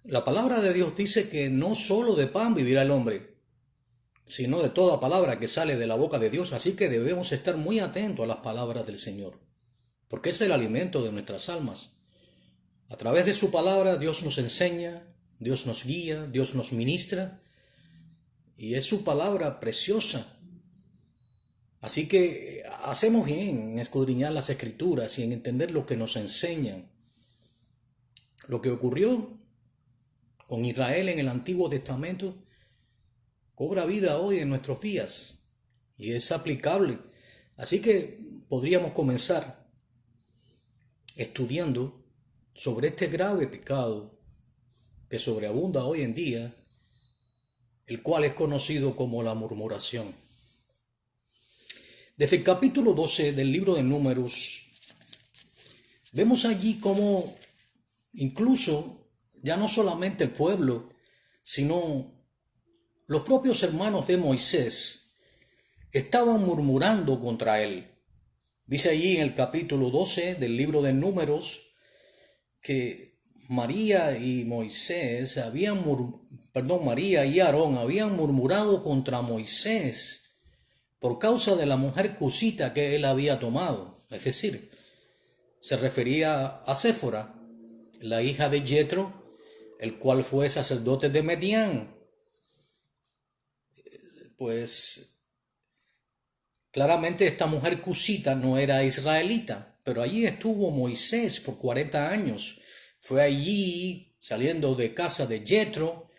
La palabra de Dios dice que no solo de pan vivirá el hombre, sino de toda palabra que sale de la boca de Dios. Así que debemos estar muy atentos a las palabras del Señor, porque es el alimento de nuestras almas. A través de su palabra Dios nos enseña, Dios nos guía, Dios nos ministra, y es su palabra preciosa. Así que hacemos bien en escudriñar las Escrituras y en entender lo que nos enseñan. Lo que ocurrió con Israel en el Antiguo Testamento cobra vida hoy en nuestros días y es aplicable. Así que podríamos comenzar estudiando sobre este grave pecado que sobreabunda hoy en día, el cual es conocido como la murmuración. Desde el capítulo 12 del libro de Números, vemos allí cómo incluso ya no solamente el pueblo, sino los propios hermanos de Moisés estaban murmurando contra él. Dice allí en el capítulo 12 del libro de Números que María y Aarón habían murmurado contra Moisés por causa de la mujer cusita que él había tomado. Es decir, se refería a Séfora, la hija de Jetro, el cual fue sacerdote de Medián. Pues claramente esta mujer cusita no era israelita, pero allí estuvo Moisés por 40 años. Fue allí, saliendo de casa de Jetro,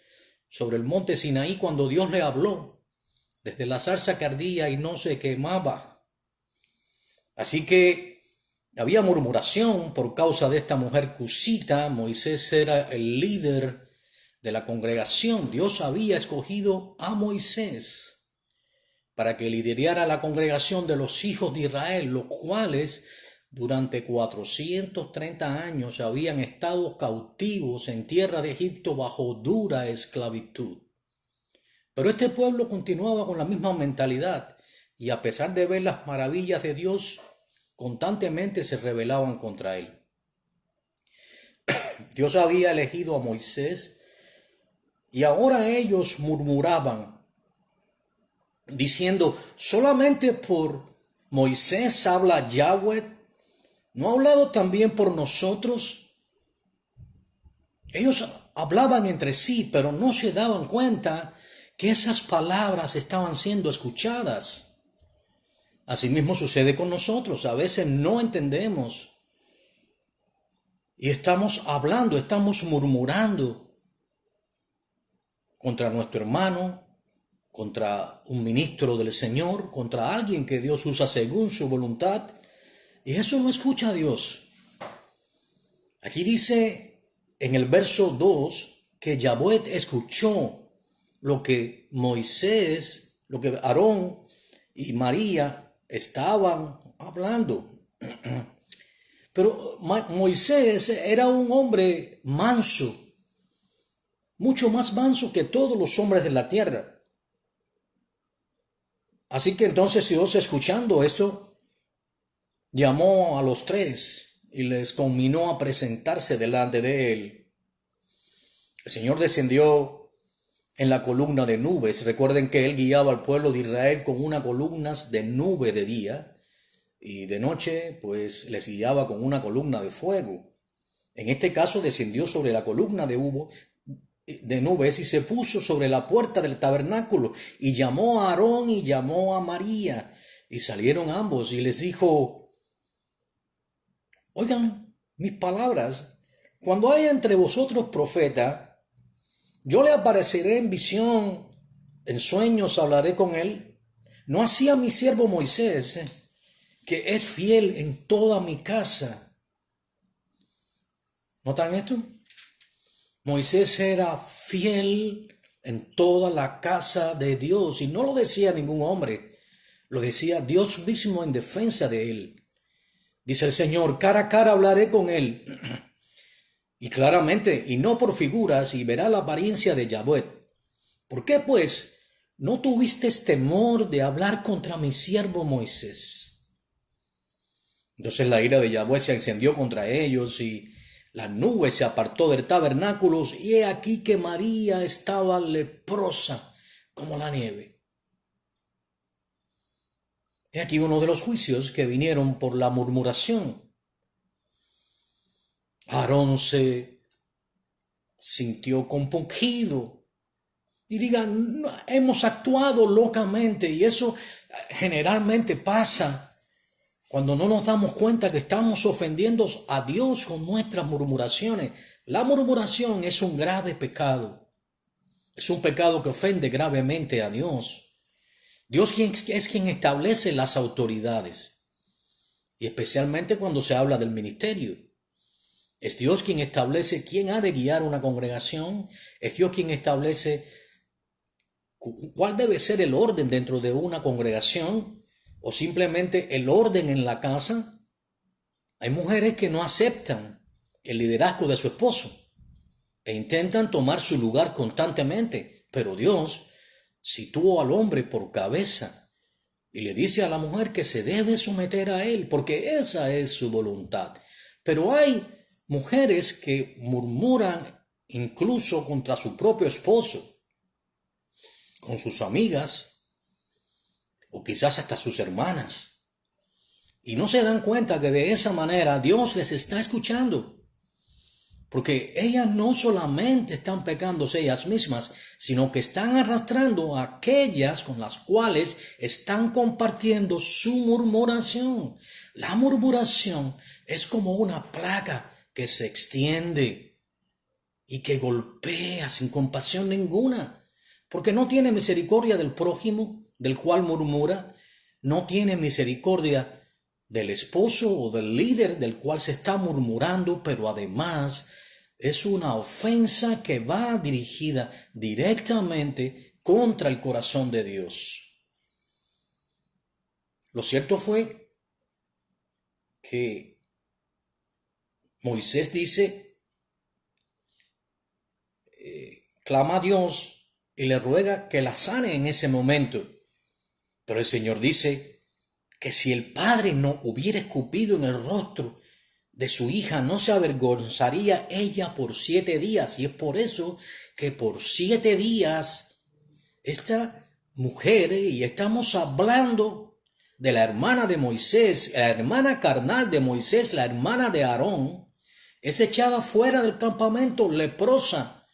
sobre el monte Sinaí, cuando Dios le habló, desde la zarza que ardía y no se quemaba. Así que había murmuración por causa de esta mujer cusita. Moisés era el líder de la congregación. Dios había escogido a Moisés para que liderara la congregación de los hijos de Israel, los cuales durante 430 años habían estado cautivos en tierra de Egipto bajo dura esclavitud. Pero este pueblo continuaba con la misma mentalidad y a pesar de ver las maravillas de Dios, constantemente se rebelaban contra él. Dios había elegido a Moisés y ahora ellos murmuraban, diciendo: solamente por Moisés habla Yahweh, ¿no ha hablado también por nosotros? Ellos hablaban entre sí, pero no se daban cuenta que esas palabras estaban siendo escuchadas. Asimismo sucede con nosotros. A veces no entendemos y estamos hablando, estamos murmurando contra nuestro hermano, contra un ministro del Señor, contra alguien que Dios usa según su voluntad, y eso no escucha a Dios. Aquí dice en el verso 2 que Yahweh escuchó lo que Aarón y María estaban hablando. Pero Moisés era un hombre manso, mucho más manso que todos los hombres de la tierra. Así que entonces Dios, escuchando esto, llamó a los tres y les conminó a presentarse delante de él. El Señor descendió en la columna de nubes. Recuerden que él guiaba al pueblo de Israel con una columna de nube de día y de noche pues les guiaba con una columna de fuego. En este caso descendió sobre la columna de nubes y se puso sobre la puerta del tabernáculo y llamó a Aarón y llamó a María y salieron ambos y les dijo: oigan mis palabras, cuando haya entre vosotros profeta, yo le apareceré en visión, en sueños hablaré con él. No así a mi siervo Moisés, que es fiel en toda mi casa. ¿Notan esto? Moisés era fiel en toda la casa de Dios y no lo decía ningún hombre, lo decía Dios mismo en defensa de él. Dice el Señor: cara a cara hablaré con él y claramente y no por figuras, y verá la apariencia de Yahweh. ¿Por qué pues no tuviste temor de hablar contra mi siervo Moisés? Entonces la ira de Yahweh se encendió contra ellos y La nube se apartó del tabernáculo y he aquí que María estaba leprosa como la nieve. He aquí uno de los juicios que vinieron por la murmuración. Aarón se sintió compungido y diga, "No, hemos actuado locamente", y eso generalmente pasa cuando no nos damos cuenta que estamos ofendiendo a Dios con nuestras murmuraciones. La murmuración es un grave pecado. Es un pecado que ofende gravemente a Dios. Dios es quien establece las autoridades. Y especialmente cuando se habla del ministerio. Es Dios quien establece quién ha de guiar una congregación. Es Dios quien establece cuál debe ser el orden dentro de una congregación o simplemente el orden en la casa. Hay mujeres que no aceptan el liderazgo de su esposo e intentan tomar su lugar constantemente, pero Dios situó al hombre por cabeza y le dice a la mujer que se debe someter a él porque esa es su voluntad. Pero hay mujeres que murmuran incluso contra su propio esposo, con sus amigas o quizás hasta sus hermanas. Y no se dan cuenta que de esa manera Dios les está escuchando. Porque ellas no solamente están pecándose ellas mismas, sino que están arrastrando a aquellas con las cuales están compartiendo su murmuración. La murmuración es como una plaga que se extiende y que golpea sin compasión ninguna, porque no tiene misericordia del prójimo del cual murmura, no tiene misericordia del esposo o del líder del cual se está murmurando, pero además es una ofensa que va dirigida directamente contra el corazón de Dios. Lo cierto fue que Moisés dice, clama a Dios y le ruega que la sane en ese momento. Pero el Señor dice que si el padre no hubiera escupido en el rostro de su hija, no se avergonzaría ella por 7 días. Y es por eso que por 7 días esta mujer, y estamos hablando de la hermana de Moisés, la hermana carnal de Moisés, la hermana de Aarón, es echada fuera del campamento leprosa.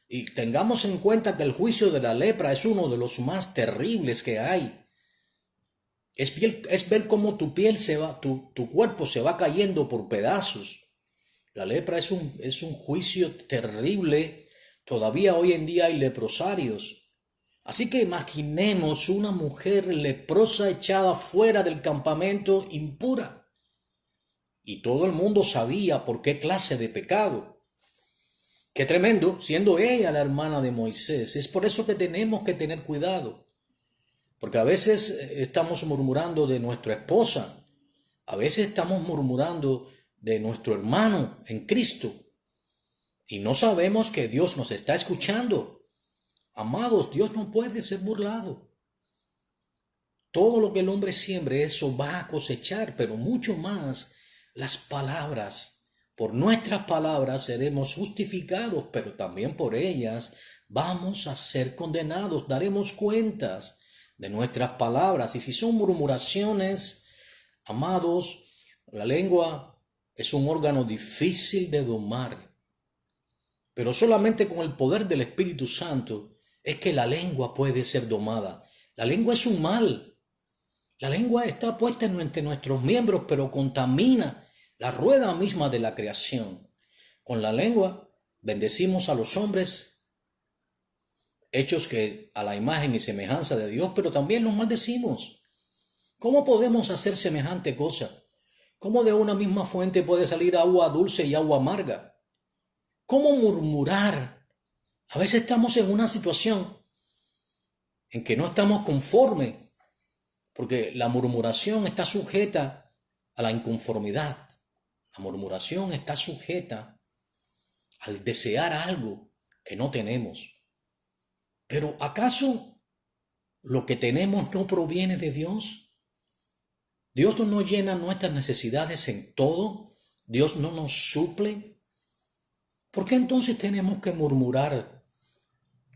Y tengamos en cuenta que el juicio de la lepra es uno de los más terribles que hay. Es ver cómo tu piel se va, tu cuerpo se va cayendo por pedazos. La lepra es un juicio terrible. Todavía hoy en día hay leprosarios. Así que imaginemos una mujer leprosa echada fuera del campamento impura. Y todo el mundo sabía por qué clase de pecado. Qué tremendo, siendo ella la hermana de Moisés. Es por eso que tenemos que tener cuidado. Porque a veces estamos murmurando de nuestra esposa, a veces estamos murmurando de nuestro hermano en Cristo y no sabemos que Dios nos está escuchando. Amados, Dios no puede ser burlado. Todo lo que el hombre siembre, eso va a cosechar, pero mucho más las palabras. Por nuestras palabras seremos justificados, pero también por ellas vamos a ser condenados, daremos cuentas de nuestras palabras. Y si son murmuraciones, amados, la lengua es un órgano difícil de domar, pero solamente con el poder del Espíritu Santo es que la lengua puede ser domada. La lengua es un mal. La lengua está puesta entre nuestros miembros, pero contamina la rueda misma de la creación. Con la lengua bendecimos a los hombres, hechos que a la imagen y semejanza de Dios, pero también los maldecimos. ¿Cómo podemos hacer semejante cosa? ¿Cómo de una misma fuente puede salir agua dulce y agua amarga? ¿Cómo murmurar? A veces estamos en una situación en que no estamos conformes, porque la murmuración está sujeta a la inconformidad. La murmuración está sujeta al desear algo que no tenemos. Pero ¿acaso lo que tenemos no proviene de Dios? Dios no nos llena nuestras necesidades en todo. Dios no nos suple. ¿Por qué entonces tenemos que murmurar?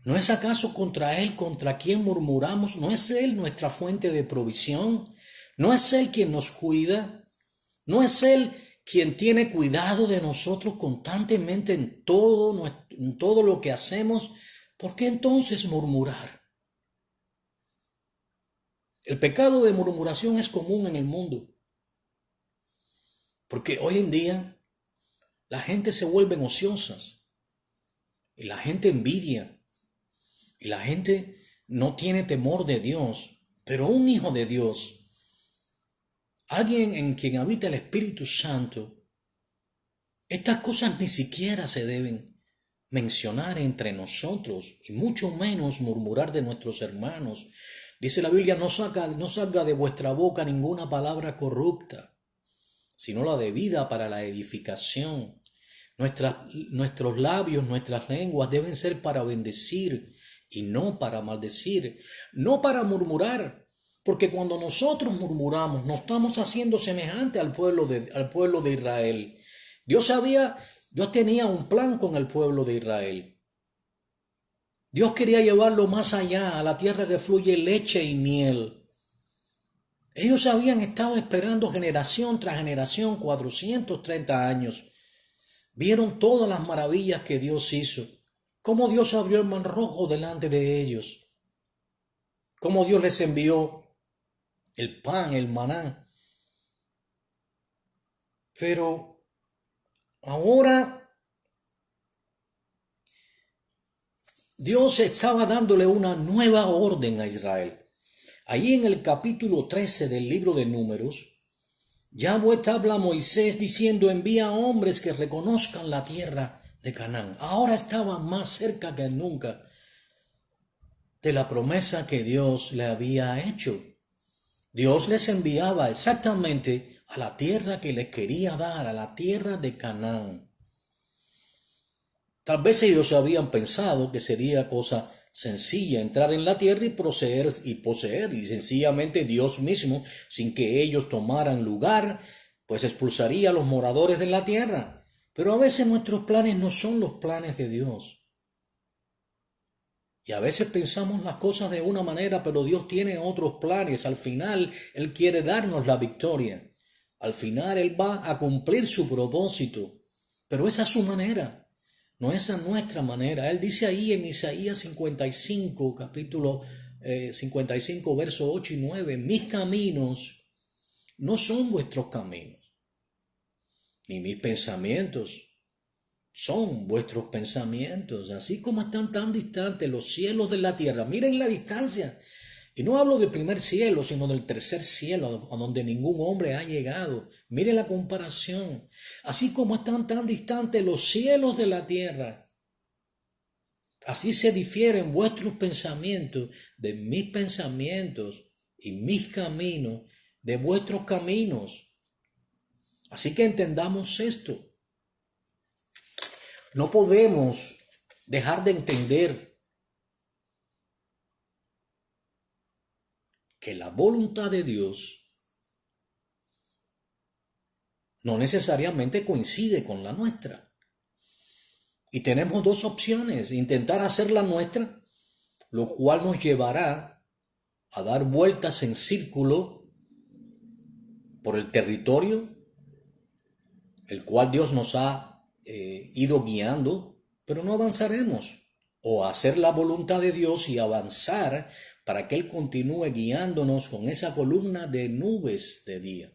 ¿No es acaso contra Él, contra quien murmuramos? ¿No es Él nuestra fuente de provisión? ¿No es Él quien nos cuida? ¿No es Él quien tiene cuidado de nosotros constantemente en todo lo que hacemos? ¿Por qué entonces murmurar? El pecado de murmuración es común en el mundo, porque hoy en día la gente se vuelve ociosa y la gente envidia y la gente no tiene temor de Dios, pero un hijo de Dios, alguien en quien habita el Espíritu Santo, estas cosas ni siquiera se deben mencionar entre nosotros y mucho menos murmurar de nuestros hermanos. Dice la Biblia, no salga de vuestra boca ninguna palabra corrupta, sino la debida para la edificación. Nuestros labios, nuestras lenguas deben ser para bendecir y no para maldecir, no para murmurar, porque cuando nosotros murmuramos nos estamos haciendo semejante al pueblo de Israel. Dios tenía un plan con el pueblo de Israel. Dios quería llevarlo más allá, a la tierra que fluye leche y miel. Ellos habían estado esperando generación tras generación, 430 años. Vieron todas las maravillas que Dios hizo, cómo Dios abrió el mar rojo delante de ellos, cómo Dios les envió el pan, el maná. Pero ahora Dios estaba dándole una nueva orden a Israel. Allí en el capítulo 13 del libro de Números, Yahweh habla a Moisés diciendo, envía hombres que reconozcan la tierra de Canaán. Ahora estaban más cerca que nunca de la promesa que Dios le había hecho. Dios les enviaba exactamente a la tierra que les quería dar, a la tierra de Canaán. Tal vez ellos habían pensado que sería cosa sencilla entrar en la tierra y poseer, y sencillamente Dios mismo, sin que ellos tomaran lugar, pues expulsaría a los moradores de la tierra. Pero a veces nuestros planes no son los planes de Dios. Y a veces pensamos las cosas de una manera, pero Dios tiene otros planes. Al final, Él quiere darnos la victoria. Al final, Él va a cumplir su propósito. Pero esa es su manera, no esa es nuestra manera. Él dice ahí en Isaías 55, capítulo 55, versos 8 y 9, mis caminos no son vuestros caminos, ni mis pensamientos son vuestros pensamientos, así como están tan distantes los cielos de la tierra. Miren la distancia. Y no hablo del primer cielo, sino del tercer cielo, a donde ningún hombre ha llegado. Miren la comparación. Así como están tan distantes los cielos de la tierra, así se difieren vuestros pensamientos de mis pensamientos y mis caminos de vuestros caminos. Así que entendamos esto. No podemos dejar de entender que la voluntad de Dios no necesariamente coincide con la nuestra. Y tenemos dos opciones: intentar hacer la nuestra, lo cual nos llevará a dar vueltas en círculo por el territorio el cual Dios nos ha ido guiando, pero no avanzaremos. O hacer la voluntad de Dios y avanzar para que Él continúe guiándonos con esa columna de nubes de día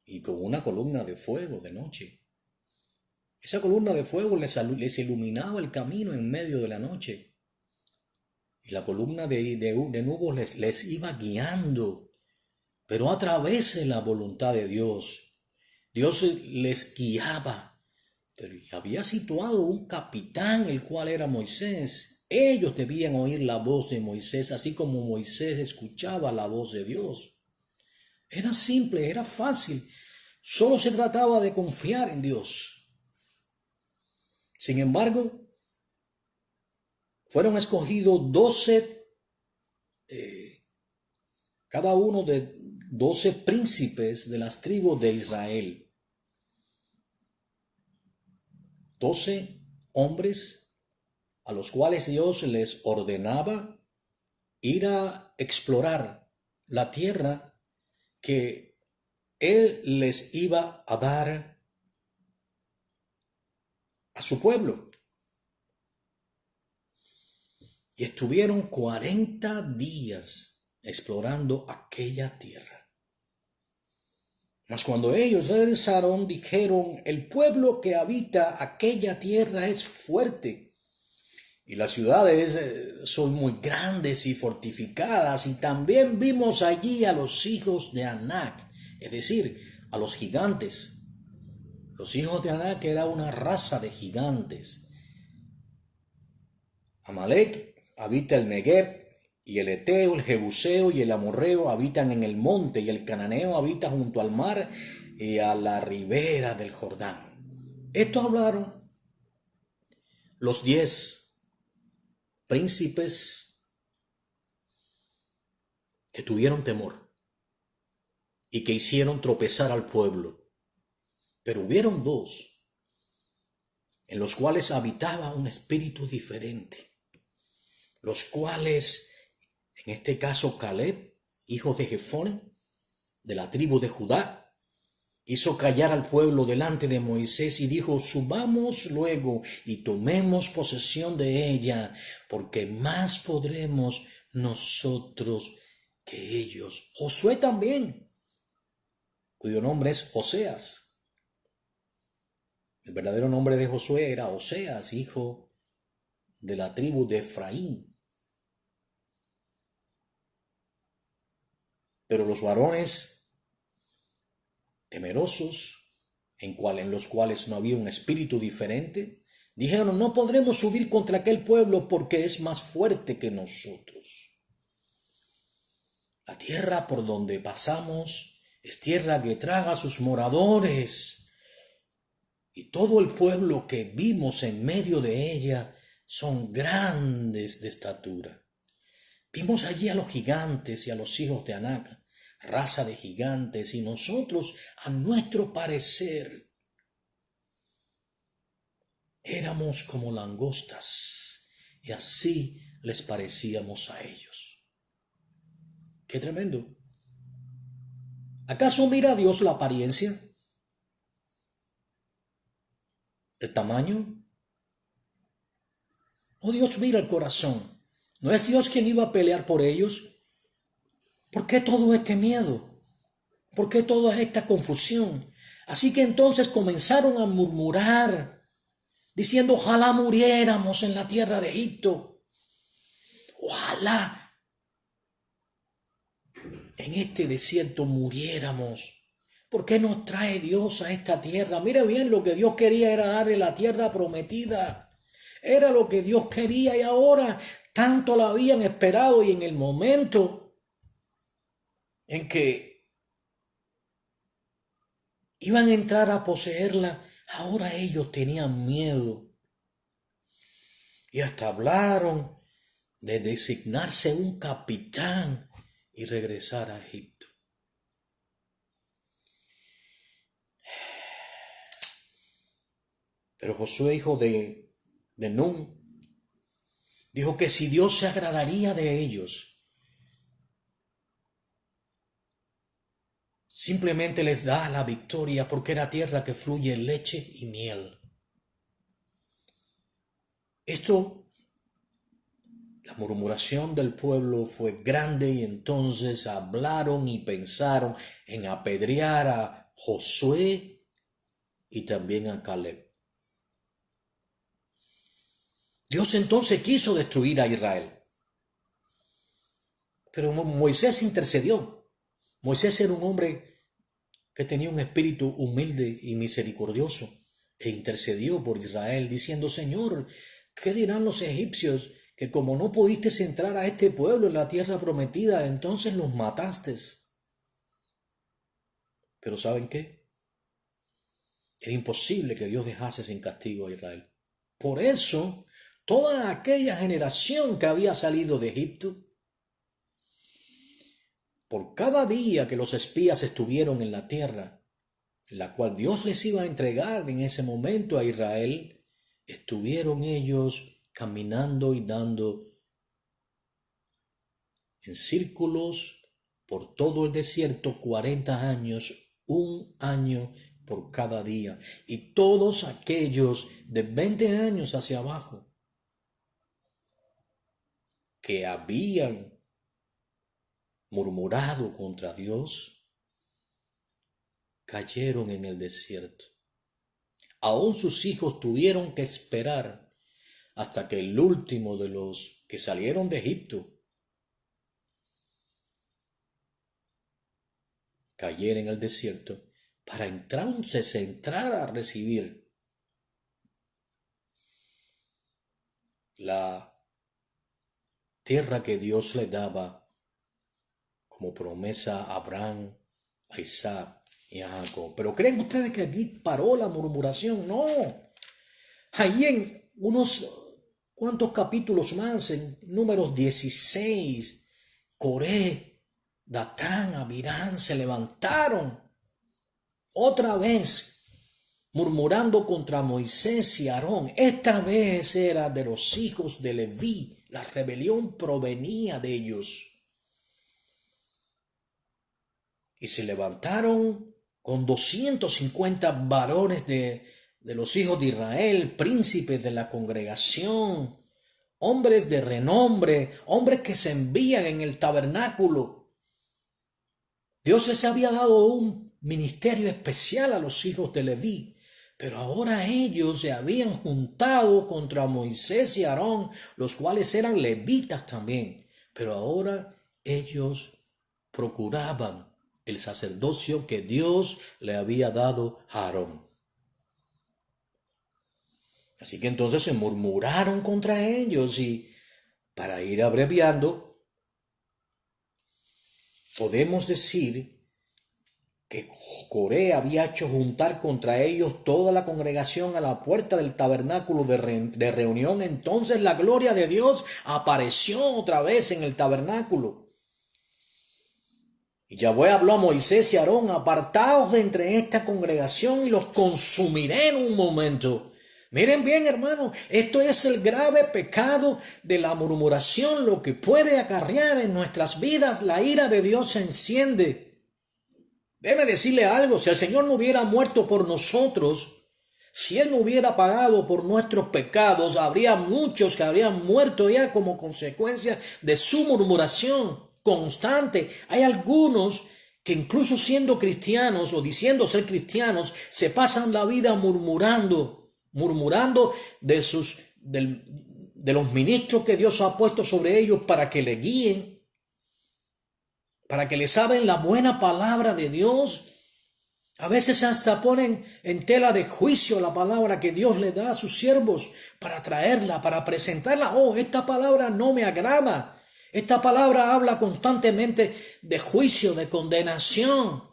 y con una columna de fuego de noche. Esa columna de fuego les iluminaba el camino en medio de la noche. Y la columna de nubes les iba guiando, pero a través de la voluntad de Dios. Dios les guiaba. Pero había situado un capitán, el cual era Moisés. Ellos debían oír la voz de Moisés, así como Moisés escuchaba la voz de Dios. Era simple, era fácil. Solo se trataba de confiar en Dios. Sin embargo, fueron escogidos 12, cada uno de 12 príncipes de las tribus de Israel. 12 hombres a los cuales Dios les ordenaba ir a explorar la tierra que Él les iba a dar a su pueblo. Y estuvieron 40 días explorando aquella tierra. Mas cuando ellos regresaron, dijeron: el pueblo que habita aquella tierra es fuerte, y las ciudades son muy grandes y fortificadas, y también vimos allí a los hijos de Anac, es decir, a los gigantes. Los hijos de Anac era una raza de gigantes. Amalek habita el Negev, y el Eteo, el Jebuseo y el Amorreo habitan en el monte, y el Cananeo habita junto al mar y a la ribera del Jordán. Esto hablaron los 10 príncipes que tuvieron temor y que hicieron tropezar al pueblo. Pero hubieron 2 en los cuales habitaba un espíritu diferente, los cuales, en este caso Caleb, hijo de Jefone, de la tribu de Judá, hizo callar al pueblo delante de Moisés y dijo: subamos luego y tomemos posesión de ella, porque más podremos nosotros que ellos. Josué también, cuyo nombre es Oseas. El verdadero nombre de Josué era Oseas, hijo de la tribu de Efraín. Pero los varones temerosos, en los cuales no había un espíritu diferente, dijeron: no podremos subir contra aquel pueblo porque es más fuerte que nosotros. La tierra por donde pasamos es tierra que traga a sus moradores, y todo el pueblo que vimos en medio de ella son grandes de estatura. Vimos allí a los gigantes y a los hijos de Anac, raza de gigantes, y nosotros, a nuestro parecer, éramos como langostas, y así les parecíamos a ellos. ¡Qué tremendo! ¿Acaso mira a Dios la apariencia? ¿El tamaño? ¿O Dios mira el corazón? ¿No es Dios quien iba a pelear por ellos? ¿Por qué todo este miedo? ¿Por qué toda esta confusión? Así que entonces comenzaron a murmurar, diciendo: ojalá muriéramos en la tierra de Egipto. Ojalá en este desierto muriéramos. ¿Por qué nos trae Dios a esta tierra? Mire bien, lo que Dios quería era darle la tierra prometida. Era lo que Dios quería, y ahora tanto la habían esperado, y en el momento en que iban a entrar a poseerla, ahora ellos tenían miedo. Y hasta hablaron de designarse un capitán y regresar a Egipto. Pero Josué, hijo de Nun, dijo que si Dios se agradaría de ellos, simplemente les da la victoria, porque era tierra que fluye leche y miel. La murmuración del pueblo fue grande, y entonces hablaron y pensaron en apedrear a Josué y también a Caleb. Dios entonces quiso destruir a Israel, pero Moisés intercedió. Moisés era un hombre que tenía un espíritu humilde y misericordioso, e intercedió por Israel, diciendo: Señor, ¿qué dirán los egipcios? Que como no pudiste entrar a este pueblo en la tierra prometida, entonces los mataste. Pero ¿saben qué? Era imposible que Dios dejase sin castigo a Israel. Por eso, toda aquella generación que había salido de Egipto, por cada día que los espías estuvieron en la tierra, la cual Dios les iba a entregar en ese momento a Israel, estuvieron ellos caminando y dando en círculos por todo el desierto 40 años, un año por cada día. Y todos aquellos de 20 años hacia abajo que habían murmurado contra Dios, cayeron en el desierto. Aún sus hijos tuvieron que esperar hasta que el último de los que salieron de Egipto cayera en el desierto para entonces entrar a recibir la tierra que Dios le daba como promesa a Abraham, a Isaac y a Jacob. Pero ¿creen ustedes que aquí paró la murmuración? No. Ahí en unos cuantos capítulos más, en Números 16, Coré, Datán, Abirán se levantaron otra vez murmurando contra Moisés y Aarón. Esta vez era de los hijos de Leví. La rebelión provenía de ellos. Y se levantaron con 250 varones de los hijos de Israel, príncipes de la congregación, hombres de renombre, hombres que se envían en el tabernáculo. Dios les había dado un ministerio especial a los hijos de Leví, pero ahora ellos se habían juntado contra Moisés y Aarón, los cuales eran levitas también, pero ahora ellos procuraban el sacerdocio que Dios le había dado a Aarón. Así que entonces se murmuraron contra ellos y, para ir abreviando, podemos decir que Coré había hecho juntar contra ellos toda la congregación a la puerta del tabernáculo de reunión. Entonces la gloria de Dios apareció otra vez en el tabernáculo. Y Yahweh habló a Moisés y a Aarón: apartaos de entre esta congregación y los consumiré en un momento. Miren bien, hermanos, esto es el grave pecado de la murmuración, lo que puede acarrear en nuestras vidas. La ira de Dios se enciende. Déjeme decirle algo: si el Señor no hubiera muerto por nosotros, si Él no hubiera pagado por nuestros pecados, habría muchos que habrían muerto ya como consecuencia de su murmuración constante. Hay algunos que incluso siendo cristianos o diciendo ser cristianos, se pasan la vida murmurando de los ministros que Dios ha puesto sobre ellos para que le guíen, para que les hablen la buena palabra de Dios. A veces hasta ponen en tela de juicio la palabra que Dios le da a sus siervos para traerla, para presentarla. Oh, esta palabra no me agrada. Esta palabra habla constantemente de juicio, de condenación,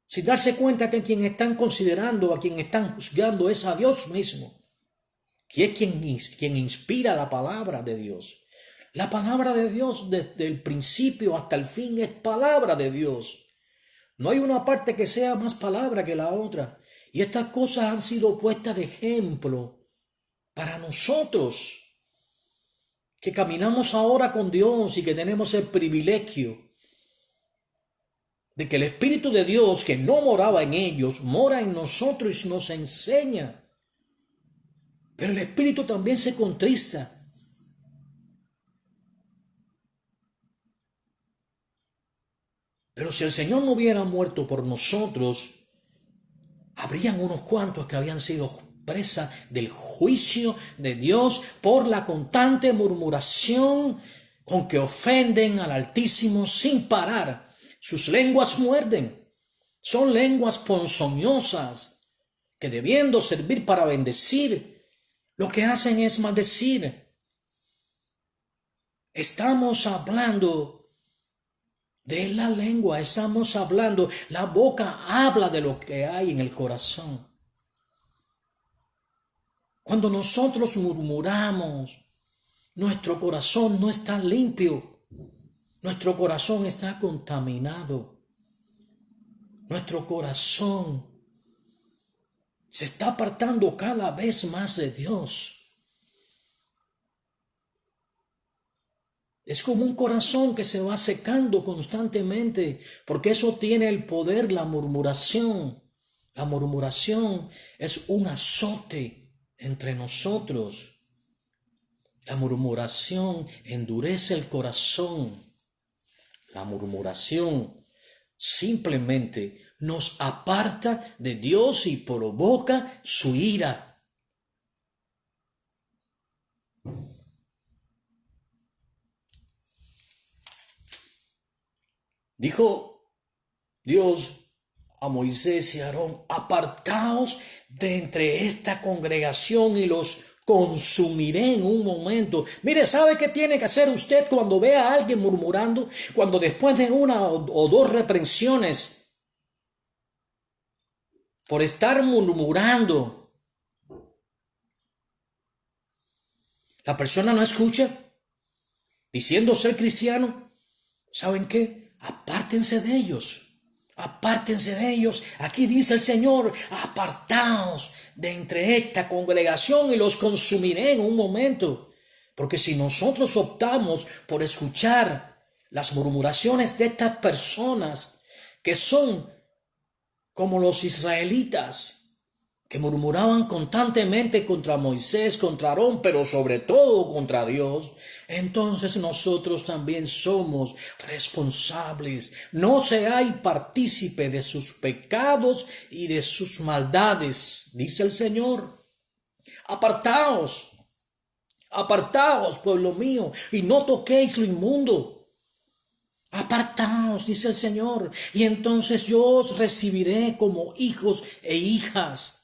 sin darse cuenta que quien están considerando, a quien están juzgando, es a Dios mismo, que es quien inspira la palabra de Dios. La palabra de Dios desde el principio hasta el fin es palabra de Dios. No hay una parte que sea más palabra que la otra. Y estas cosas han sido puestas de ejemplo para nosotros, que caminamos ahora con Dios y que tenemos el privilegio de que el Espíritu de Dios, que no moraba en ellos, mora en nosotros y nos enseña. Pero el Espíritu también se contrista. Pero si el Señor no hubiera muerto por nosotros, habrían unos cuantos que habían sido presa del juicio de Dios por la constante murmuración con que ofenden al Altísimo sin parar. Sus lenguas muerden. Son lenguas ponzoñosas que, debiendo servir para bendecir, lo que hacen es maldecir. Estamos hablando de la lengua, estamos hablando, la boca habla de lo que hay en el corazón. Cuando nosotros murmuramos, nuestro corazón no está limpio, nuestro corazón está contaminado. Nuestro corazón se está apartando cada vez más de Dios. Es como un corazón que se va secando constantemente, porque eso tiene el poder, la murmuración. La murmuración es un azote entre nosotros. La murmuración endurece el corazón. La murmuración simplemente nos aparta de Dios y provoca su ira. Dijo Dios a Moisés y a Aarón: apartaos de entre esta congregación y los consumiré en un momento. Mire, ¿sabe qué tiene que hacer usted cuando vea a alguien murmurando? Cuando después de una o dos reprensiones por estar murmurando, la persona no escucha, diciendo ser cristiano, ¿saben qué? Apártense de ellos. Apártense de ellos. Aquí dice el Señor: apartaos de entre esta congregación y los consumiré en un momento. Porque si nosotros optamos por escuchar las murmuraciones de estas personas que son como los israelitas, que murmuraban constantemente contra Moisés, contra Aarón, pero sobre todo contra Dios, entonces nosotros también somos responsables. No seáis partícipe de sus pecados y de sus maldades, dice el Señor. Apartaos, apartaos, pueblo mío, y no toquéis lo inmundo. Apartaos, dice el Señor, y entonces yo os recibiré como hijos e hijas.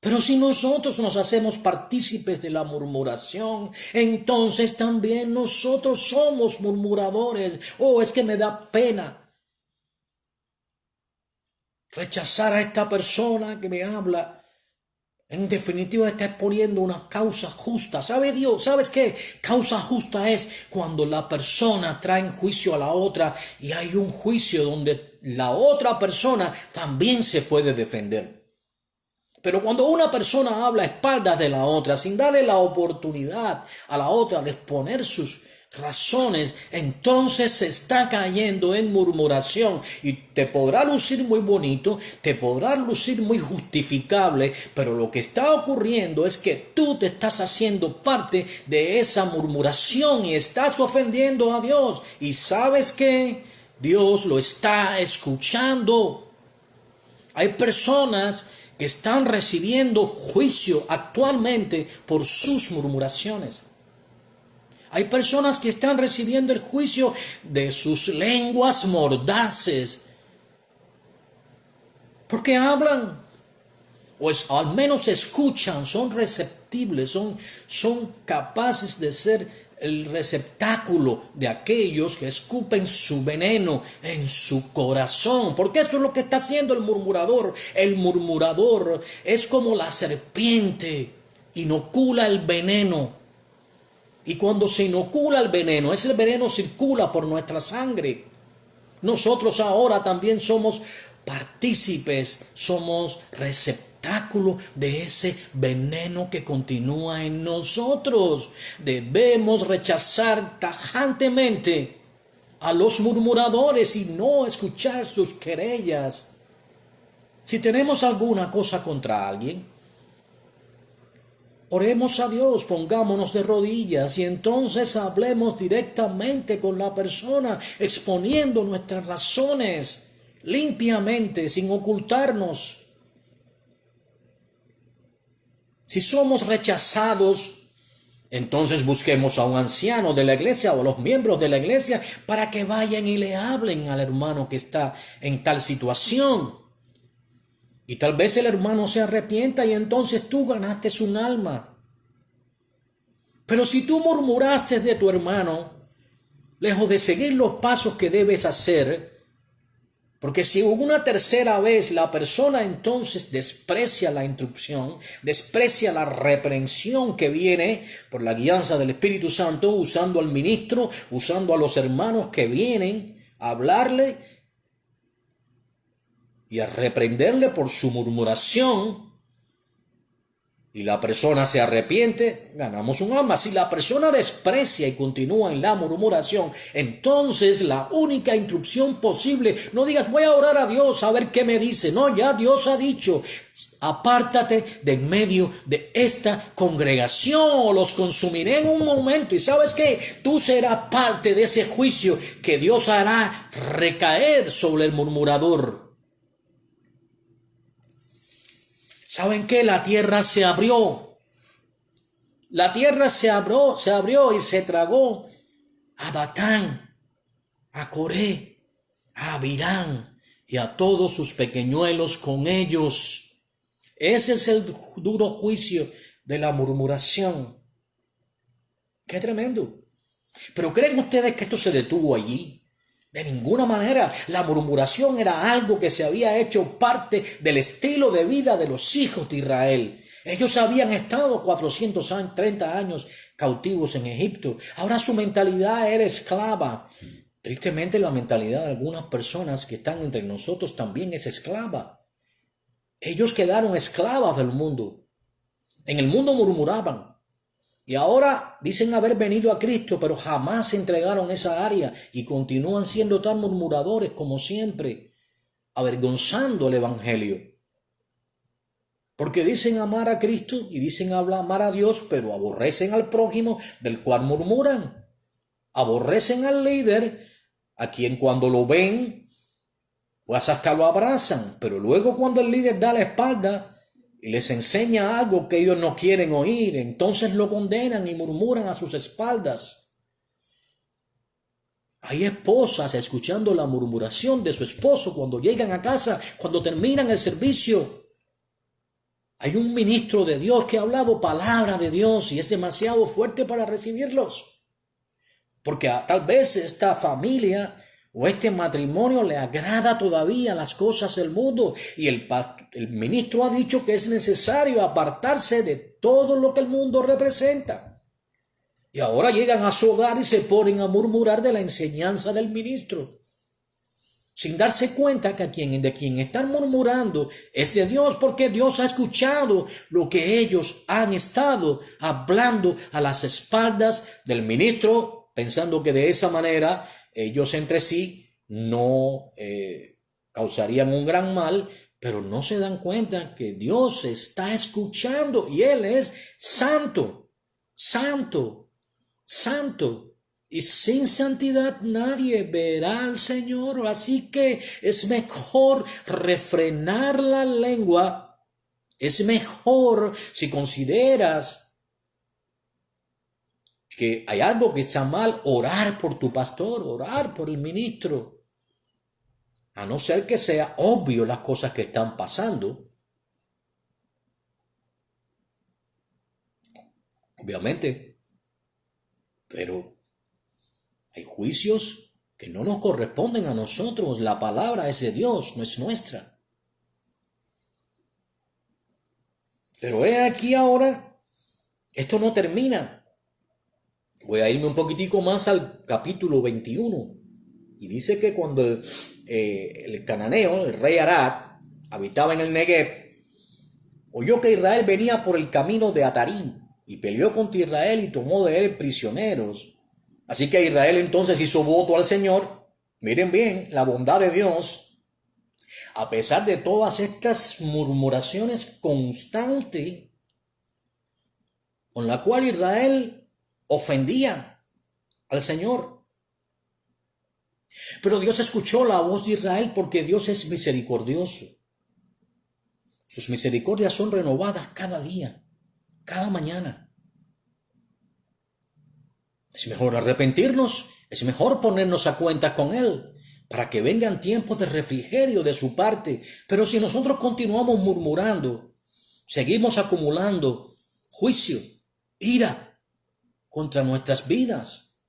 Pero si nosotros nos hacemos partícipes de la murmuración, entonces también nosotros somos murmuradores. Oh, es que me da pena rechazar a esta persona que me habla. En definitiva está exponiendo una causa justa. ¿Sabe Dios? ¿Sabes qué? Causa justa es cuando la persona trae en juicio a la otra y hay un juicio donde la otra persona también se puede defender. Pero cuando una persona habla a espaldas de la otra, sin darle la oportunidad a la otra de exponer sus razones, entonces se está cayendo en murmuración y te podrá lucir muy bonito, te podrá lucir muy justificable, pero lo que está ocurriendo es que tú te estás haciendo parte de esa murmuración y estás ofendiendo a Dios. Y ¿sabes qué? Dios lo está escuchando. Hay personas que están recibiendo juicio actualmente por sus murmuraciones. Hay personas que están recibiendo el juicio de sus lenguas mordaces, porque hablan, o al menos escuchan, son receptibles, son capaces de ser el receptáculo de aquellos que escupen su veneno en su corazón, porque eso es lo que está haciendo el murmurador. El murmurador es como la serpiente, inocula el veneno, y cuando se inocula el veneno, ese veneno circula por nuestra sangre. Nosotros ahora también somos partícipes, somos receptáculo de ese veneno que continúa en nosotros. Debemos rechazar tajantemente a los murmuradores y no escuchar sus querellas. Si tenemos alguna cosa contra alguien, oremos a Dios, pongámonos de rodillas y entonces hablemos directamente con la persona, exponiendo nuestras razones limpiamente, sin ocultarnos. Si somos rechazados, entonces busquemos a un anciano de la iglesia o a los miembros de la iglesia para que vayan y le hablen al hermano que está en tal situación. Y tal vez el hermano se arrepienta y entonces tú ganaste un alma. Pero si tú murmuraste de tu hermano, lejos de seguir los pasos que debes hacer, porque si una tercera vez la persona entonces desprecia la instrucción, desprecia la reprensión que viene por la guianza del Espíritu Santo, usando al ministro, usando a los hermanos que vienen a hablarle y a reprenderle por su murmuración, y la persona se arrepiente, ganamos un alma. Si la persona desprecia y continúa en la murmuración, entonces la única instrucción posible, no digas voy a orar a Dios a ver qué me dice. No, ya Dios ha dicho, apártate de en medio de esta congregación o los consumiré en un momento. Y sabes qué, tú serás parte de ese juicio que Dios hará recaer sobre el murmurador. ¿Saben qué? La tierra se abrió. La tierra se abrió y se tragó a Datán, a Coré, a Abirán y a todos sus pequeñuelos con ellos. Ese es el duro juicio de la murmuración. ¡Qué tremendo! Pero ¿creen ustedes que esto se detuvo allí? De ninguna manera. La murmuración era algo que se había hecho parte del estilo de vida de los hijos de Israel. Ellos habían estado 430 años cautivos en Egipto. Ahora su mentalidad era esclava. Tristemente, la mentalidad de algunas personas que están entre nosotros también es esclava. Ellos quedaron esclavas del mundo. En el mundo murmuraban. Y ahora dicen haber venido a Cristo, pero jamás entregaron esa área y continúan siendo tan murmuradores como siempre, avergonzando el Evangelio. Porque dicen amar a Cristo y dicen amar a Dios, pero aborrecen al prójimo del cual murmuran. Aborrecen al líder, a quien cuando lo ven, pues hasta lo abrazan, pero luego cuando el líder da la espalda y les enseña algo que ellos no quieren oír, entonces lo condenan y murmuran a sus espaldas. Hay esposas escuchando la murmuración de su esposo cuando llegan a casa, cuando terminan el servicio. Hay un ministro de Dios que ha hablado palabra de Dios y es demasiado fuerte para recibirlos. Porque tal vez esta familia o este matrimonio le agrada todavía las cosas del mundo y el ministro ha dicho que es necesario apartarse de todo lo que el mundo representa. Y ahora llegan a su hogar y se ponen a murmurar de la enseñanza del ministro, sin darse cuenta que de quien están murmurando es de Dios, porque Dios ha escuchado lo que ellos han estado hablando a las espaldas del ministro, pensando que de esa manera ellos entre sí no causarían un gran mal, pero no se dan cuenta que Dios está escuchando y Él es santo, santo, santo. Y sin santidad nadie verá al Señor. Así que es mejor refrenar la lengua. Es mejor, si consideras que hay algo que está mal, orar por tu pastor, orar por el ministro. A no ser que sea obvio las cosas que están pasando. Obviamente. Pero hay juicios que no nos corresponden a nosotros. La palabra es de Dios, no es nuestra. Pero he aquí ahora, esto no termina. Voy a irme un poquitico más al capítulo 21. Y dice que cuando el cananeo, el rey Arad, habitaba en el Negev, oyó que Israel venía por el camino de Atarim y peleó contra Israel y tomó de él prisioneros. Así que Israel entonces hizo voto al Señor. Miren bien la bondad de Dios. A pesar de todas estas murmuraciones constantes con la cual Israel ofendía al Señor. Pero Dios escuchó la voz de Israel porque Dios es misericordioso. Sus misericordias son renovadas cada día, cada mañana. Es mejor arrepentirnos, es mejor ponernos a cuenta con Él, para que vengan tiempos de refrigerio de su parte. Pero si nosotros continuamos murmurando, seguimos acumulando juicio, ira contra nuestras vidas.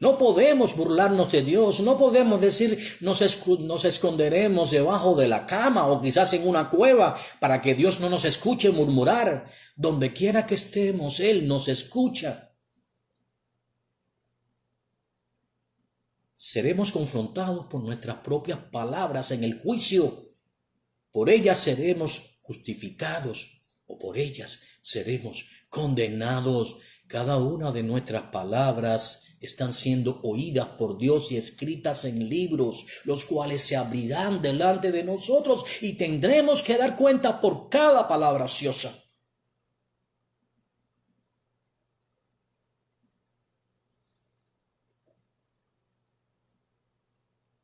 No podemos burlarnos de Dios, no podemos decir nos esconderemos debajo de la cama o quizás en una cueva para que Dios no nos escuche murmurar. Donde quiera que estemos, Él nos escucha. Seremos confrontados por nuestras propias palabras en el juicio. Por ellas seremos justificados o por ellas seremos condenados. Cada una de nuestras palabras están siendo oídas por Dios y escritas en libros, los cuales se abrirán delante de nosotros y tendremos que dar cuenta por cada palabra ociosa.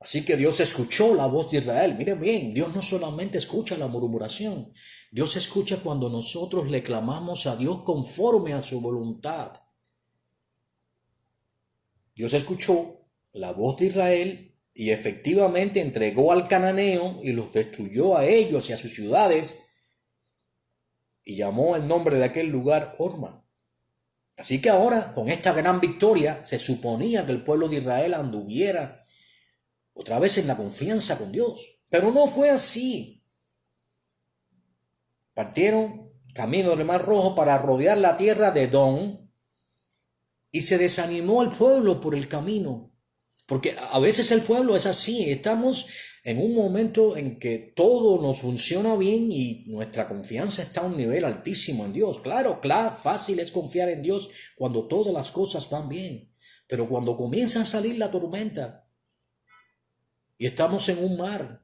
Así que Dios escuchó la voz de Israel. Miren bien, Dios no solamente escucha la murmuración, Dios escucha cuando nosotros le clamamos a Dios conforme a su voluntad. Dios escuchó la voz de Israel y efectivamente entregó al cananeo y los destruyó a ellos y a sus ciudades y llamó el nombre de aquel lugar Horma. Así que ahora, con esta gran victoria, se suponía que el pueblo de Israel anduviera otra vez en la confianza con Dios. Pero no fue así. Partieron camino del Mar Rojo para rodear la tierra de Edom y se desanimó el pueblo por el camino. Porque a veces el pueblo es así. Estamos en un momento en que todo nos funciona bien y nuestra confianza está a un nivel altísimo en Dios. Claro, fácil es confiar en Dios cuando todas las cosas van bien. Pero cuando comienza a salir la tormenta, y estamos en un mar,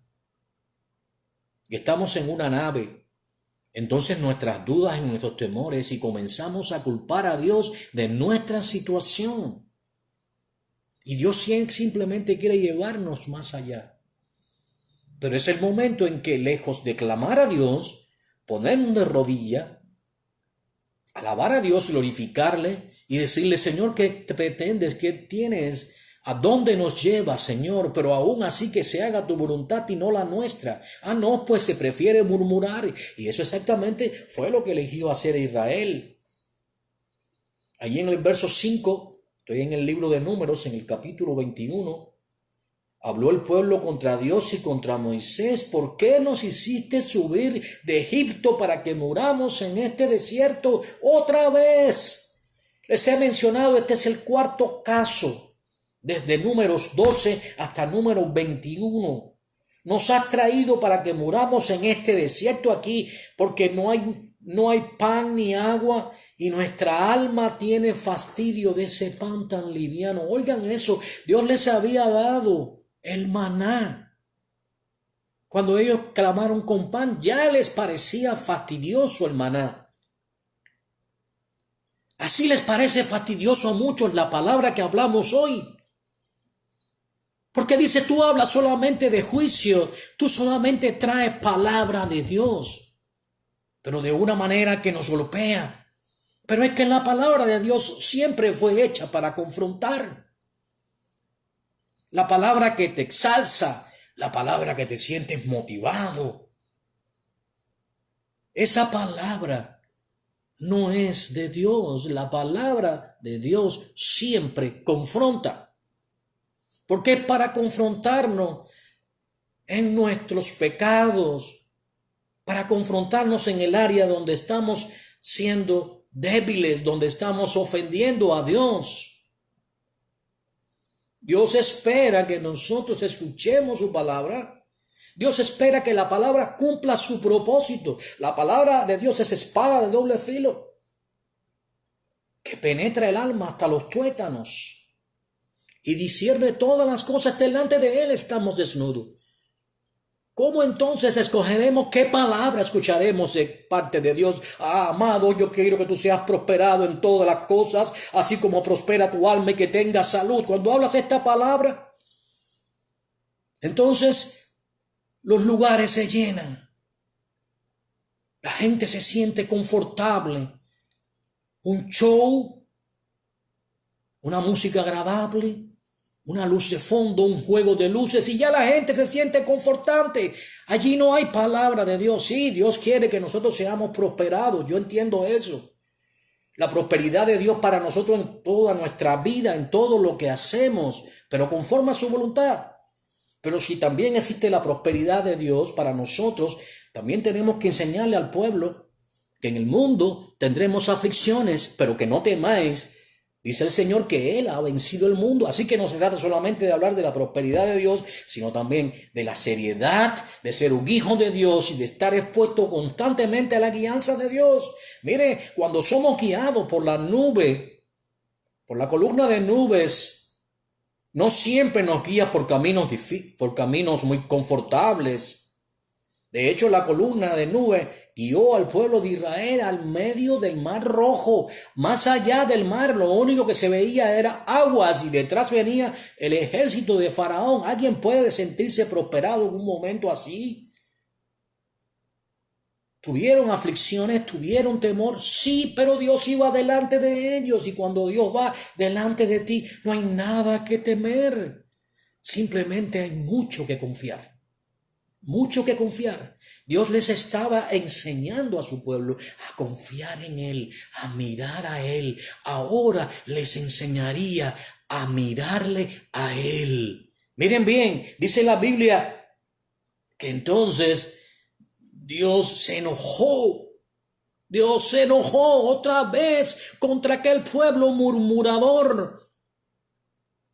y estamos en una nave, entonces nuestras dudas y nuestros temores y comenzamos a culpar a Dios de nuestra situación. Y Dios simplemente quiere llevarnos más allá. Pero es el momento en que, lejos de clamar a Dios, ponernos de rodilla, alabar a Dios, glorificarle y decirle: Señor, ¿qué te pretendes? ¿Qué tienes? ¿A dónde nos lleva, Señor? Pero aún así que se haga tu voluntad y no la nuestra. No, pues se prefiere murmurar. Y eso exactamente fue lo que eligió hacer Israel. Allí en el verso 5, estoy en el libro de Números, en el capítulo 21, habló el pueblo contra Dios y contra Moisés: ¿por qué nos hiciste subir de Egipto para que muramos en este desierto otra vez? Les he mencionado, este es el cuarto caso. Desde Números 12 hasta Números 21. Nos has traído para que muramos en este desierto aquí, porque no hay pan ni agua, y nuestra alma tiene fastidio de ese pan tan liviano. Oigan eso, Dios les había dado el maná. Cuando ellos clamaron con pan, ya les parecía fastidioso el maná. Así les parece fastidioso a muchos la palabra que hablamos hoy. Porque dice: tú hablas solamente de juicio, tú solamente traes palabra de Dios, pero de una manera que nos golpea. Pero es que la palabra de Dios siempre fue hecha para confrontar. La palabra que te exalza, la palabra que te sientes motivado. Esa palabra no es de Dios. La palabra de Dios siempre confronta. Porque es para confrontarnos en nuestros pecados, para confrontarnos en el área donde estamos siendo débiles, donde estamos ofendiendo a Dios. Dios espera que nosotros escuchemos su palabra. Dios espera que la palabra cumpla su propósito. La palabra de Dios es espada de doble filo, que penetra el alma hasta los tuétanos y discierne todas las cosas. Delante de Él estamos desnudos. ¿Cómo entonces escogeremos qué palabra escucharemos de parte de Dios? Amado, yo quiero que tú seas prosperado en todas las cosas, así como prospera tu alma, y que tengas salud. Cuando hablas esta palabra, entonces los lugares se llenan. La gente se siente confortable. Un show, una música agradable, una luz de fondo, un juego de luces, y ya la gente se siente confortante. Allí no hay palabra de Dios. Sí, Dios quiere que nosotros seamos prosperados. Yo entiendo eso. La prosperidad de Dios para nosotros en toda nuestra vida, en todo lo que hacemos, pero conforme a su voluntad. Pero si también existe la prosperidad de Dios para nosotros, también tenemos que enseñarle al pueblo que en el mundo tendremos aflicciones, pero que no temáis. Dice el Señor que Él ha vencido el mundo. Así que no se trata solamente de hablar de la prosperidad de Dios, sino también de la seriedad de ser un hijo de Dios y de estar expuesto constantemente a la guianza de Dios. Mire, cuando somos guiados por la nube, por la columna de nubes, no siempre nos guía por caminos muy confortables. De hecho, la columna de nube guió al pueblo de Israel al medio del Mar Rojo. Más allá del mar, lo único que se veía era aguas y detrás venía el ejército de Faraón. ¿Alguien puede sentirse prosperado en un momento así? ¿Tuvieron aflicciones? ¿Tuvieron temor? Sí, pero Dios iba delante de ellos. Y cuando Dios va delante de ti, no hay nada que temer. Simplemente hay mucho que confiar. Mucho que confiar. Dios les estaba enseñando a su pueblo a confiar en Él, a mirar a Él. Ahora les enseñaría a mirarle a Él. Miren bien, dice la Biblia que entonces Dios se enojó. Dios se enojó otra vez contra aquel pueblo murmurador.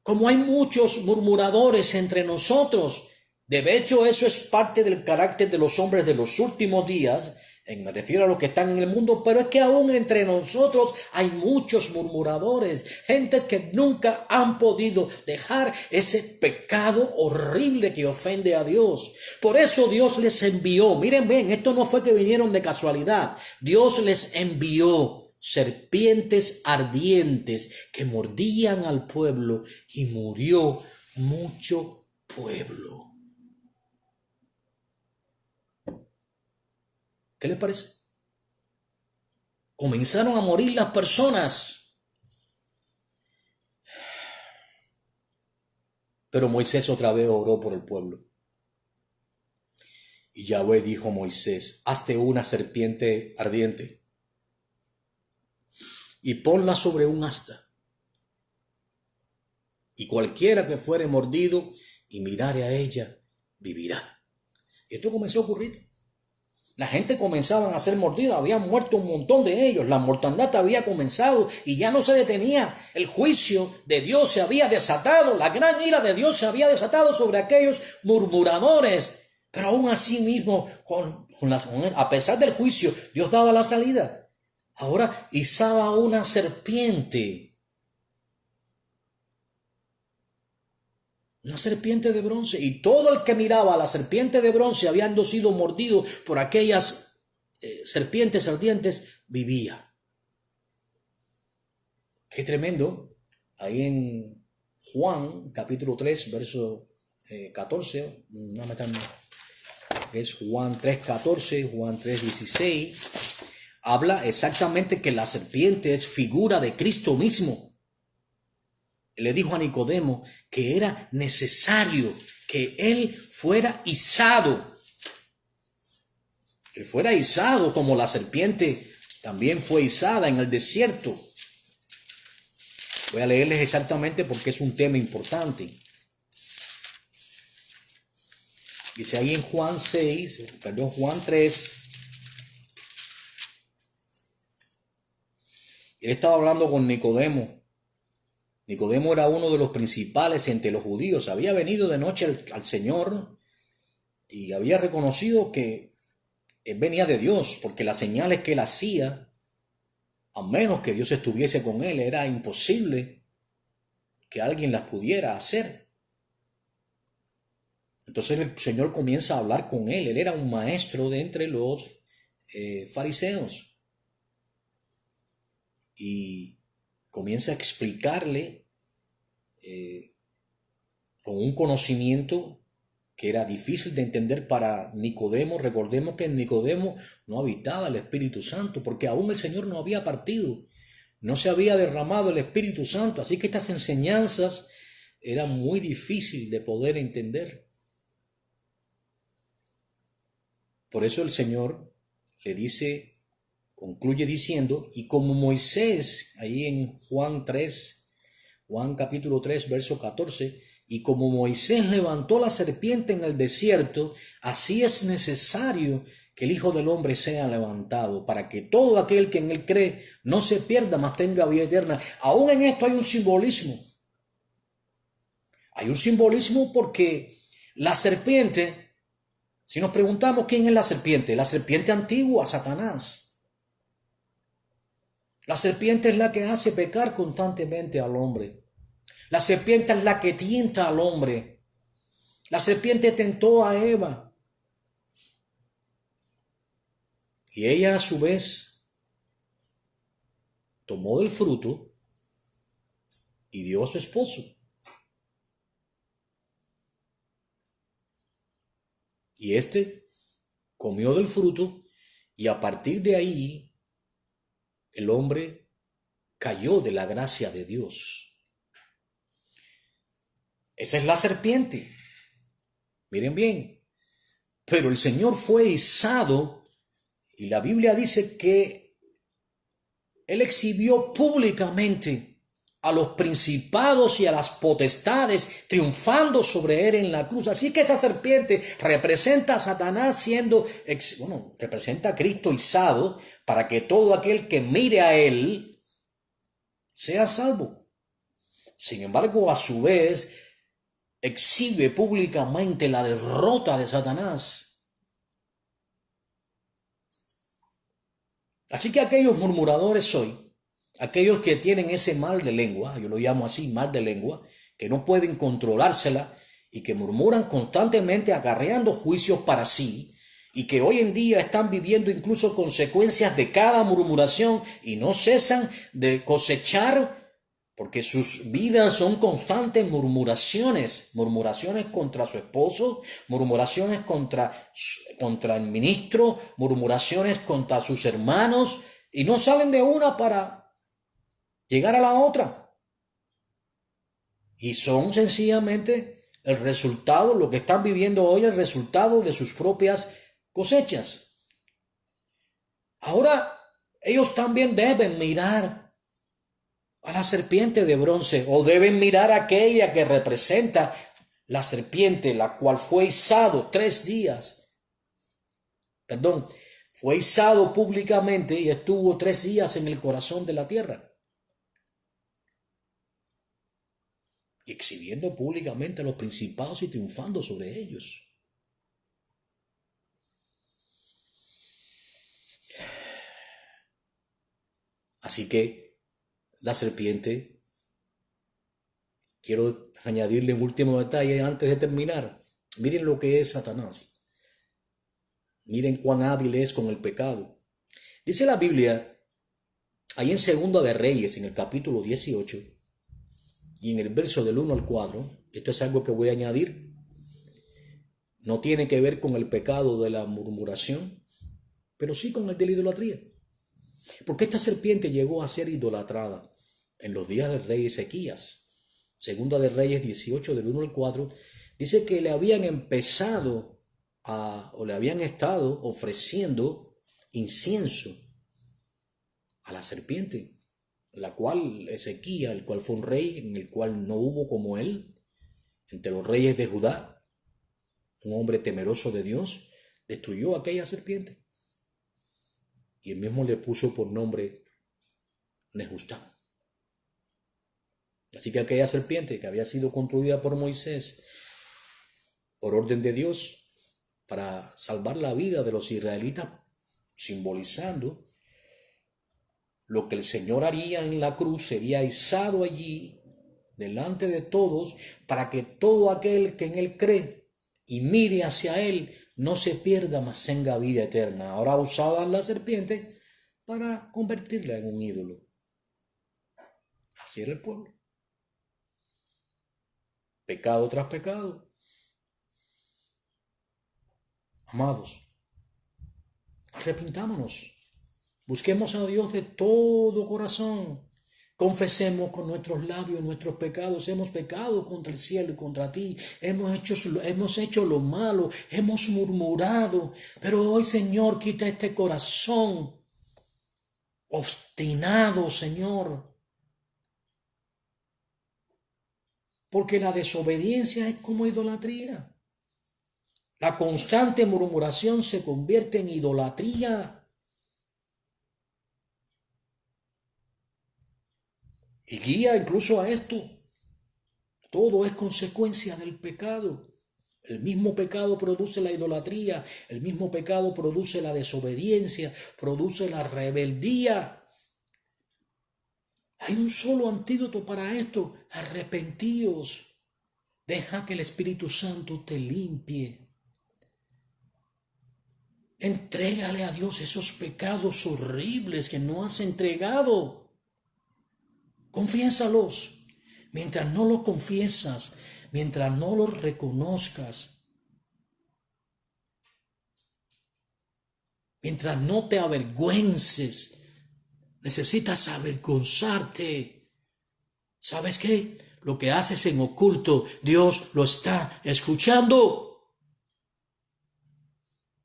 Como hay muchos murmuradores entre nosotros, de hecho, eso es parte del carácter de los hombres de los últimos días, me refiero a los que están en el mundo, pero es que aún entre nosotros hay muchos murmuradores, gentes que nunca han podido dejar ese pecado horrible que ofende a Dios. Por eso Dios les envió, miren bien, esto no fue que vinieron de casualidad, Dios les envió serpientes ardientes que mordían al pueblo y murió mucho pueblo. ¿Qué les parece? Comenzaron a morir las personas. Pero Moisés otra vez oró por el pueblo. Y Yahweh dijo a Moisés, hazte una serpiente ardiente y ponla sobre un asta. Y cualquiera que fuere mordido y mirare a ella, vivirá. Y esto comenzó a ocurrir. La gente comenzaba a ser mordida, habían muerto un montón de ellos, la mortandad había comenzado y ya no se detenía. El juicio de Dios se había desatado, la gran ira de Dios se había desatado sobre aquellos murmuradores. Pero aún así mismo, a pesar del juicio, Dios daba la salida. Ahora izaba una serpiente. Una serpiente de bronce, y todo el que miraba a la serpiente de bronce, habiendo sido mordido por aquellas serpientes ardientes, vivía. Qué tremendo. Ahí en Juan, capítulo 3, verso 14, no me están, es Juan 3:14, Juan 3:16, habla exactamente que la serpiente es figura de Cristo mismo. Le dijo a Nicodemo que era necesario que él fuera izado. Que fuera izado como la serpiente también fue izada en el desierto. Voy a leerles exactamente porque es un tema importante. Dice ahí en Juan 3. Él estaba hablando con Nicodemo. Nicodemo era uno de los principales entre los judíos. Había venido de noche al Señor y había reconocido que él venía de Dios, porque las señales que él hacía, a menos que Dios estuviese con él, era imposible que alguien las pudiera hacer. Entonces el Señor comienza a hablar con él. Él era un maestro de entre los fariseos. Y comienza a explicarle con un conocimiento que era difícil de entender para Nicodemo. Recordemos que en Nicodemo no habitaba el Espíritu Santo, porque aún el Señor no había partido, no se había derramado el Espíritu Santo, así que estas enseñanzas eran muy difíciles de poder entender. Por eso el Señor le dice, concluye diciendo, y como Moisés, ahí en Juan capítulo 3, verso 14, y como Moisés levantó la serpiente en el desierto, así es necesario que el Hijo del Hombre sea levantado, para que todo aquel que en él cree no se pierda, mas tenga vida eterna. Aún en esto hay un simbolismo. Hay un simbolismo porque la serpiente, si nos preguntamos quién es la serpiente antigua, Satanás. La serpiente es la que hace pecar constantemente al hombre. La serpiente es la que tienta al hombre. La serpiente tentó a Eva. Y ella a su vez tomó del fruto y dio a su esposo. Y éste comió del fruto y a partir de ahí el hombre cayó de la gracia de Dios. Esa es la serpiente. Miren bien. Pero el Señor fue izado y la Biblia dice que Él exhibió públicamente a los principados y a las potestades, triunfando sobre él en la cruz. Así que esta serpiente representa a Satanás representa a Cristo izado para que todo aquel que mire a él sea salvo. Sin embargo, a su vez, exhibe públicamente la derrota de Satanás. Así que aquellos murmuradores hoy, aquellos que tienen ese mal de lengua, yo lo llamo así, mal de lengua, que no pueden controlársela y que murmuran constantemente acarreando juicios para sí y que hoy en día están viviendo incluso consecuencias de cada murmuración y no cesan de cosechar porque sus vidas son constantes murmuraciones, murmuraciones contra su esposo, murmuraciones contra el ministro, murmuraciones contra sus hermanos y no salen de una para llegar a la otra. Y son sencillamente el resultado, lo que están viviendo hoy, el resultado de sus propias cosechas. Ahora, ellos también deben mirar a la serpiente de bronce o deben mirar a aquella que representa la serpiente, la cual fue izado 3 días. Fue izado públicamente y estuvo 3 días en el corazón de la tierra. Y exhibiendo públicamente a los principados y triunfando sobre ellos. Así que la serpiente, quiero añadirle un último detalle antes de terminar. Miren lo que es Satanás. Miren cuán hábil es con el pecado. Dice la Biblia, ahí en Segunda de Reyes, en el capítulo 18, y en el verso del 1 al 4, esto es algo que voy a añadir, no tiene que ver con el pecado de la murmuración, pero sí con el de la idolatría. Porque esta serpiente llegó a ser idolatrada en los días del rey Ezequías. Segunda de Reyes 18, del 1 al 4, dice que le habían le habían estado ofreciendo incienso a la serpiente, la cual Ezequías, el cual fue un rey en el cual no hubo como él, entre los reyes de Judá, un hombre temeroso de Dios, destruyó aquella serpiente. Y él mismo le puso por nombre Nehustán. Así que aquella serpiente que había sido construida por Moisés, por orden de Dios, para salvar la vida de los israelitas, simbolizando lo que el Señor haría en la cruz, sería izado allí delante de todos para que todo aquel que en él cree y mire hacia él no se pierda, mas tenga vida eterna. Ahora usaban la serpiente para convertirla en un ídolo. Así era el pueblo. Pecado tras pecado. Amados, arrepintámonos. Busquemos a Dios de todo corazón. Confesemos con nuestros labios nuestros pecados. Hemos pecado contra el cielo y contra ti. Hemos hecho lo malo. Hemos murmurado. Pero hoy, Señor, quita este corazón obstinado, Señor. Porque la desobediencia es como idolatría. La constante murmuración se convierte en idolatría y guía incluso a esto. Todo es consecuencia del pecado. El mismo pecado produce la idolatría, el mismo pecado produce la desobediencia, produce la rebeldía. Hay un solo antídoto para esto: arrepentíos. Deja que el Espíritu Santo te limpie. Entrégale a Dios esos pecados horribles que no has entregado. Confiésalos. Mientras no los confiesas, mientras no los reconozcas, mientras no te avergüences, necesitas avergonzarte. ¿Sabes qué? Lo que haces en oculto, Dios lo está escuchando.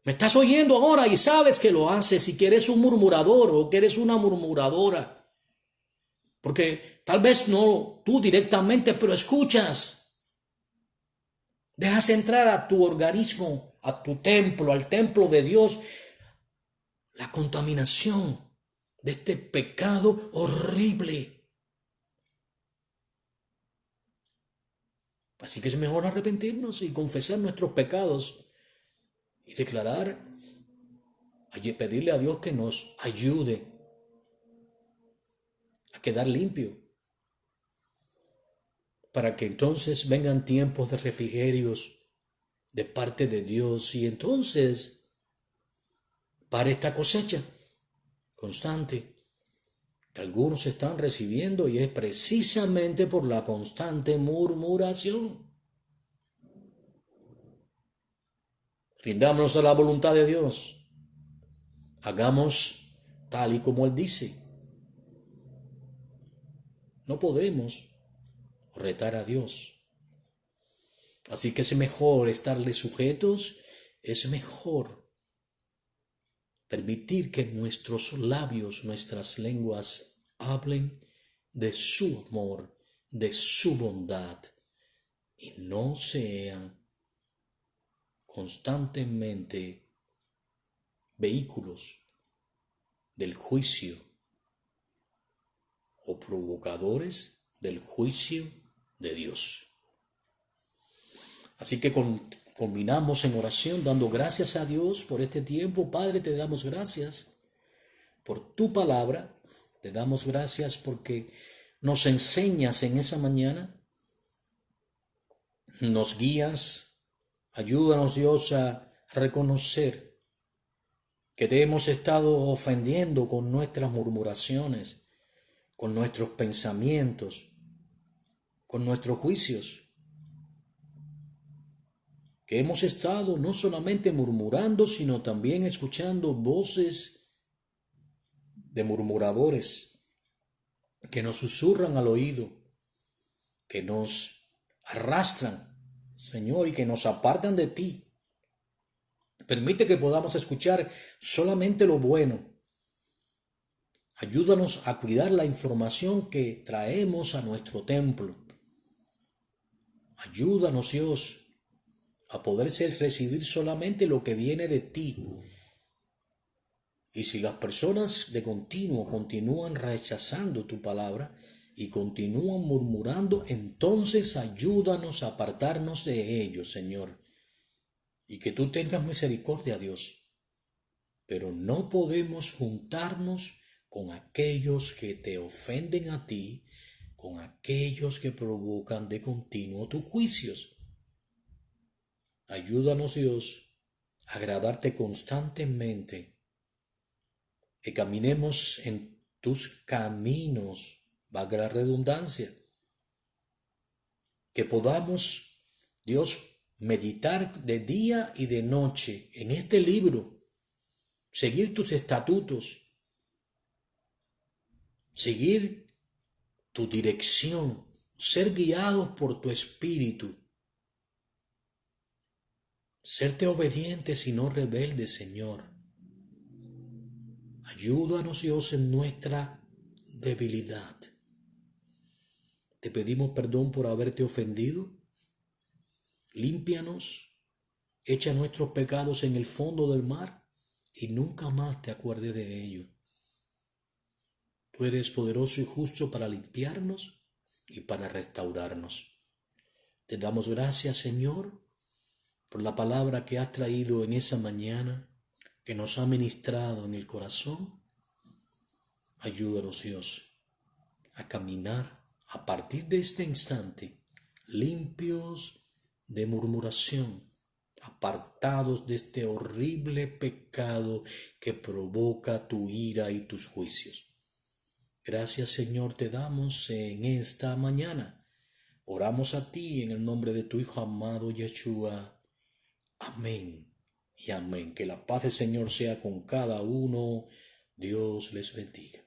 Me estás oyendo ahora y sabes que lo haces y que eres un murmurador o que eres una murmuradora. Porque tal vez no tú directamente, pero escuchas. Dejas entrar a tu organismo, a tu templo, al templo de Dios, la contaminación de este pecado horrible. Así que es mejor arrepentirnos y confesar nuestros pecados y declarar, pedirle a Dios que nos ayude a quedar limpio, para que entonces vengan tiempos de refrigerios de parte de Dios y entonces para esta cosecha constante que algunos están recibiendo, y es precisamente por la constante murmuración. Rindámonos a la voluntad de Dios. Hagamos tal y como Él dice. No podemos retar a Dios. Así que es mejor estarle sujetos, es mejor permitir que nuestros labios, nuestras lenguas hablen de su amor, de su bondad, y no sean constantemente vehículos del juicio o provocadores del juicio de Dios. Así que combinamos en oración dando gracias a Dios por este tiempo. Padre, te damos gracias por tu palabra. Te damos gracias porque nos enseñas en esa mañana, nos guías. Ayúdanos, Dios, a reconocer que te hemos estado ofendiendo con nuestras murmuraciones, con nuestros pensamientos, con nuestros juicios, que hemos estado no solamente murmurando, sino también escuchando voces de murmuradores que nos susurran al oído, que nos arrastran, Señor, y que nos apartan de ti. Permite que podamos escuchar solamente lo bueno. Ayúdanos a cuidar la información que traemos a nuestro templo. Ayúdanos, Dios, a poder recibir solamente lo que viene de ti. Y si las personas de continuo continúan rechazando tu palabra y continúan murmurando, entonces ayúdanos a apartarnos de ellos, Señor. Y que tú tengas misericordia, Dios. Pero no podemos juntarnos con aquellos que te ofenden a ti, con aquellos que provocan de continuo tus juicios. Ayúdanos, Dios, a agradarte constantemente, que caminemos en tus caminos, valga la redundancia, que podamos, Dios, meditar de día y de noche en este libro, seguir tus estatutos, seguir tu dirección, ser guiados por tu espíritu, serte obedientes y no rebeldes, Señor. Ayúdanos, Dios, en nuestra debilidad. Te pedimos perdón por haberte ofendido. Límpianos Echa nuestros pecados en el fondo del mar y nunca más te acuerdes de ello. Tú eres poderoso y justo para limpiarnos y para restaurarnos. Te damos gracias, Señor, por la palabra que has traído en esa mañana, que nos ha ministrado en el corazón. Ayúdanos, Dios, a caminar a partir de este instante, limpios de murmuración, apartados de este horrible pecado que provoca tu ira y tus juicios. Gracias, Señor, te damos en esta mañana. Oramos a ti en el nombre de tu Hijo amado Yeshua. Amén y amén. Que la paz del Señor sea con cada uno. Dios les bendiga.